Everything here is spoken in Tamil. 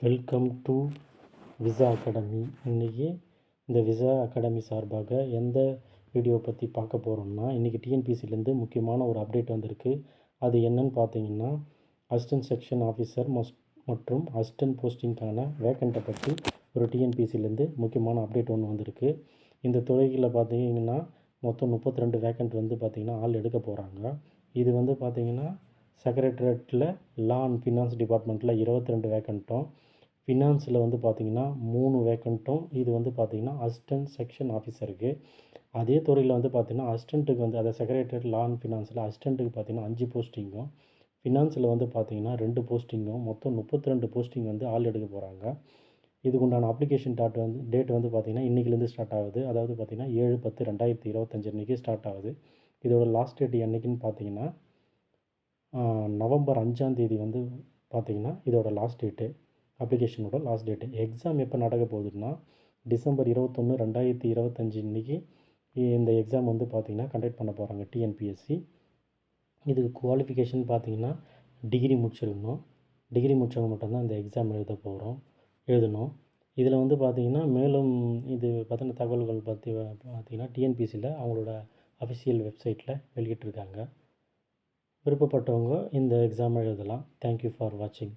Welcome to visa academy. இன்றைக்கி இந்த விசா அகாடமி சார்பாக எந்த வீடியோ பற்றி பார்க்க போகிறோம்னா, இன்றைக்கி டிஎன்பிசிலேருந்து முக்கியமான ஒரு அப்டேட் வந்திருக்கு. அது என்னன்னு பார்த்தீங்கன்னா, அசிஸ்டன்ட் செக்ஷன் ஆஃபீஸர் மற்றும் அசிஸ்டன்ட் போஸ்டிங்க்கான வேக்கண்ட்டை பற்றி ஒரு டிஎன்பிசிலேருந்து முக்கியமான அப்டேட் ஒன்று வந்திருக்கு. இந்த துறைகளில் பார்த்தீங்கன்னா மொத்தம் 32 வேக்கண்ட் வந்து பார்த்திங்கன்னா ஆள் எடுக்க போகிறாங்க. இது வந்து பார்த்திங்கன்னா செக்ரட்டரியேட்டில் லா அண்ட் ஃபினான்ஸ் டிபார்ட்மெண்ட்டில் 22 வேக்கண்ட்டும், ஃபினான்ஸில் வந்து பார்த்திங்கன்னா 3 வேக்கண்ட்டும். இது வந்து பார்த்திங்கன்னா அசிஸ்டன்ட் செக்ஷன் ஆஃபீஸருக்கு. அதே துறையில் வந்து பார்த்திங்கன்னா அசிஸ்டண்ட்டுக்கு வந்து அதை செக்ரட்டரியேட் லா அண்ட் ஃபினான்ஸில் அசிஸ்டண்ட்டுக்கு பார்த்திங்கன்னா 5 போஸ்டிங்கும், ஃபினான்ஸில் வந்து பார்த்திங்கன்னா 2 போஸ்டிங்கும், மொத்தம் 32 போஸ்டிங் வந்து ஆள் எடுக்க போகிறாங்க. இதுக்குண்டான அப்ளிகேஷன் டேட் வந்து பார்த்திங்கன்னா இன்றைக்கிலேருந்து ஸ்டார்ட் ஆகுது. அதாவது பார்த்திங்கன்னா 7/10/2025 அன்றைக்கி ஸ்டார்ட் ஆகுது. இதோட லாஸ்ட் டேட் என்றைக்குன்னு பார்த்திங்கன்னா நவம்பர் 5 வந்து பார்த்திங்கன்னா இதோட லாஸ்ட் டேட்டு, அப்ளிகேஷனோட லாஸ்ட் டேட்டு. எக்ஸாம் எப்போ நடக்க போகுதுன்னா டிசம்பர் 21, 2025 அன்றைக்கி இந்த எக்ஸாம் வந்து பார்த்திங்கன்னா கண்டக்ட் பண்ண போகிறாங்க டிஎன்பிஎஸ்சி. இதுக்கு குவாலிஃபிகேஷன் பார்த்திங்கன்னா டிகிரி முடிச்சிருக்கணும். டிகிரி முடித்தவங்க மட்டும்தான் இந்த எக்ஸாம் எழுதணும். இதில் வந்து பார்த்திங்கன்னா மேலும் இது பற்றின தகவல்கள் பற்றி பார்த்திங்கன்னா டிஎன்பிஎஸ்சியில் அவங்களோட அஃபிஷியல் வெப்சைட்டில் வெளியிட்டிருக்காங்க. விருப்பப்பட்டவங்க இந்த எக்ஸாம் எழுதலாம். தேங்க்யூ ஃபார் வாட்சிங்.